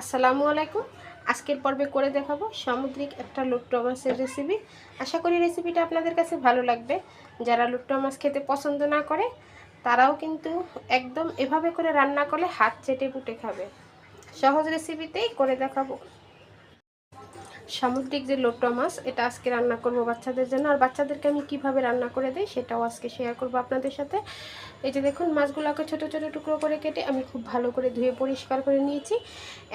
আসসালামু আলাইকুম। আজকের পর্বে করে দেখাবো সামুদ্রিক একটা লুট্টো মাছের রেসিপি। আশা করি রেসিপিটা আপনাদের কাছে ভালো লাগবে। যারা লুট্টো মাছ খেতে পছন্দ না করে তারাও কিন্তু একদম এভাবে করে রান্না করলে হাত চেটে পুটে খাবে। সহজ রেসিপিতেই করে দেখাবো সামুদ্রিক যে লুট্টো মাছ, এটা আজকে রান্না করব বাচ্চাদের জন্য। আর বাচ্চাদেরকে আমি কিভাবে রান্না করে দিই সেটাও আজকে শেয়ার করব আপনাদের সাথে। এই যে দেখুন, মাছগুলোকে ছোট ছোট টুকরো করে কেটে আমি খুব ভালো করে ধুয়ে পরিষ্কার করে নিয়েছি।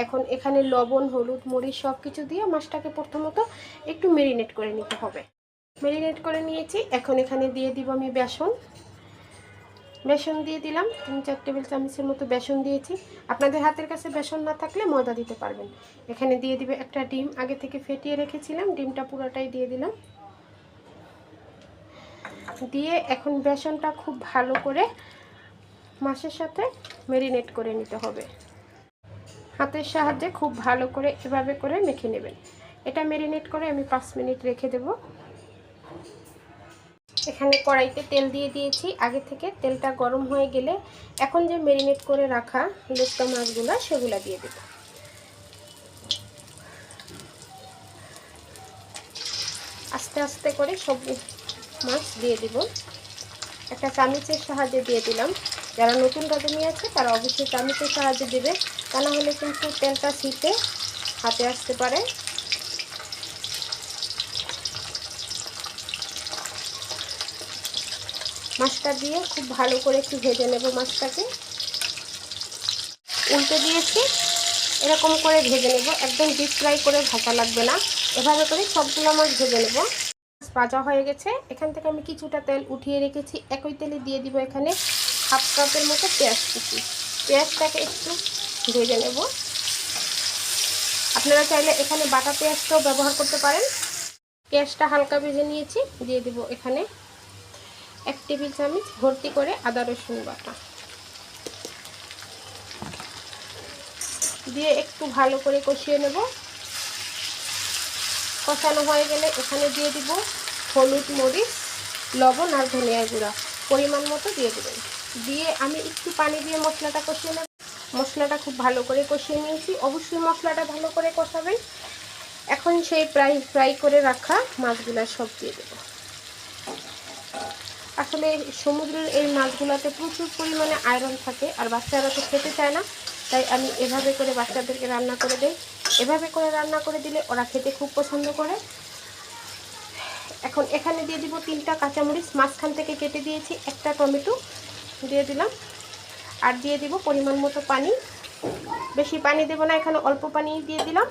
এখন এখানে লবণ, হলুদ, মরিচ সব কিছু দিয়ে মাছটাকে প্রথমত একটু মেরিনেট করে নিতে হবে। মেরিনেট করে নিয়েছি। এখন এখানে দিয়ে দিব আমি বেসন দিয়ে দিলাম। 3-4 টেবিল চামচের মতো বেসন দিয়েছি। আপনাদের হাতের কাছে বেসন না থাকলে ময়দা দিতে পারবেন। এখানে দিয়ে দিবে একটা ডিম, আগে থেকে ফেটিয়ে রেখেছিলাম, ডিমটা পুরোটাই দিয়ে দিলাম। দিয়ে এখন বেসনটা খুব ভালো করে মাছের সাথে মেরিনেট করে নিতে হবে। হাতের সাহায্যে খুব ভালো করে এভাবে করে মেখে নেবেন। এটা মেরিনেট করে আমি 5 মিনিট রেখে দেব। এখানে কড়াইতে তেল দিয়ে দিয়েছি আগে থেকে। তেলটা গরম হয়ে গেলে এখন যে মেরিনেট করে রাখা লুট্টো মাছগুলো সেগুলো দিয়ে দেব। আস্তে আস্তে করে সব মাছ দিয়ে দিব। একটা চামচের সাহায্যে দিয়ে দিলাম। যারা নতুন রাঁধুনি আছে তারা অবশ্যই চামচের সাহায্যে দেবে, তা না হলে কিন্তু তেলটা ছিটে হাতে আসতে পারে। মাছটা দিয়ে খুব ভালো করে একটু ভেজে নেব। মাছটাকে উল্টে দিয়েছি, এরকম করে ভেজে নেব। একদম ডিপ ফ্রাই করে ভাজা লাগবে না, এভাবে করে সবগুলো মাছ ভেজে নেব। ভাজা হয়ে গেছে। এখান থেকে আমি কিছুটা তেল উঠিয়ে রেখেছি। একই তেলে দিয়ে দিব এখানে 1/2 কাপের মতো পেঁয়াজ কুচি। পেঁয়াজটাকে একটু ভেজে নেব। আপনারা চাইলে এখানে বাটা পেঁয়াজটাও ব্যবহার করতে পারেন। পেঁয়াজটা হালকা ভেজে নিয়েছি। দিয়ে দিব এখানে 1 টেবিল চামচ ভর্তি করে আদা রসুন বাটা দিয়ে একটু ভালো করে কষিয়ে নেব। কষানো হয়ে গেলে এখানে দিয়ে দিব হলুদ, মরিচ, লবণ আর ধনিয়া গুঁড়া পরিমাণ মতো দিয়ে দেবেন। দিয়ে আমি একটু পানি দিয়ে মশলাটা কষিয়ে নেব। মশলাটা খুব ভালো করে কষিয়ে নিয়েছি। অবশ্যই মশলাটা ভালো করে কষাবেন। এখন সেই ফ্রাই করে রাখা মাছগুলো সব দিয়ে দেব। আসলে সমুদ্রের এই মাছগুলোতে প্রচুর পরিমাণে আয়রন থাকে, আর বাচ্চারা তো খেতে চায় না, তাই আমি এভাবে করে বাচ্চাদেরকে রান্না করে দিই। এভাবে করে রান্না করে দিলে ওরা খেতে খুব পছন্দ করে। এখন এখানে দিয়ে দিব 3টা কাঁচামরিচ মাঝখান থেকে কেটে দিয়েছি, একটা টমেটো দিয়ে দিলাম, আর দিয়ে দিব পরিমাণ মতো পানি। বেশি পানি দেব না, এখানে অল্প পানি দিয়ে দিলাম।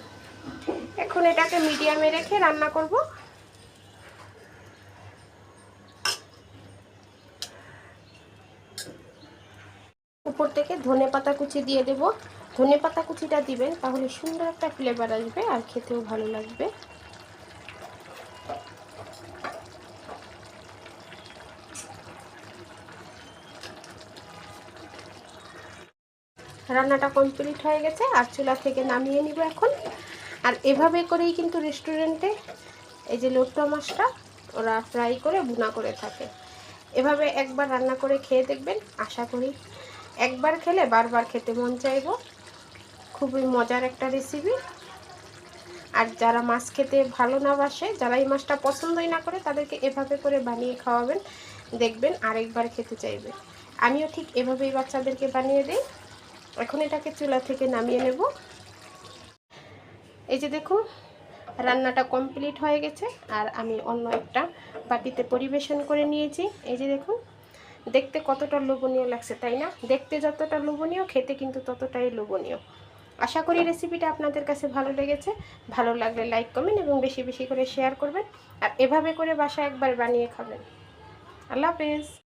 এখন এটাকে মিডিয়ামে রেখে রান্না করব। উপর থেকে ধনেপাতা কুচি দিয়ে দেব। ধনেপাতা কুচিটা দিবেন, তাহলে সুন্দর একটা ফ্লেভার আসবে আর খেতেও ভালো লাগবে। রান্নাটা কমপ্লিট হয়ে গেছে, আর চুলা থেকে নামিয়ে নিব এখন। আর এভাবে করেই কিন্তু রেস্টুরেন্টে এই যে লুট্টো মাছটা ওরা ফ্রাই করে ভুনা করে থাকে। এভাবে একবার রান্না করে খেয়ে দেখবেন, আশা করি একবার খেলে বারবার খেতে মন চাইব। খুবই মজার একটা রেসিপি। আর যারা মাছ খেতে ভালো না বাসে, যারা এই মাছটা পছন্দই না করে, তাদেরকে এভাবে করে বানিয়ে খাওয়াবেন, দেখবেন আরেকবার খেতে চাইবে। আমিও ঠিক এভাবেই বাচ্চাদেরকে বানিয়ে দিই। এখন এটাকে চুলা থেকে নামিয়ে নেব। এই যে দেখুন, রান্নাটা কমপ্লিট হয়ে গেছে, আর আমি অন্য একটা বাটিতে পরিবেশন করে নিয়েছি। এই যে দেখুন, দেখতে কতটা লোভনীয় লাগছে, তাই না? দেখতে যতটা লোভনীয়, খেতে কিন্তু ততটাই লোভনীয়। আশা করি রেসিপিটা আপনাদের কাছে ভালো লেগেছে। ভালো লাগলে লাইক, কমেন্ট এবং বেশি বেশি করে শেয়ার করবেন। আর এভাবে করে বাসায় একবার বানিয়ে খাবেন। আল্লাহ হাফেজ।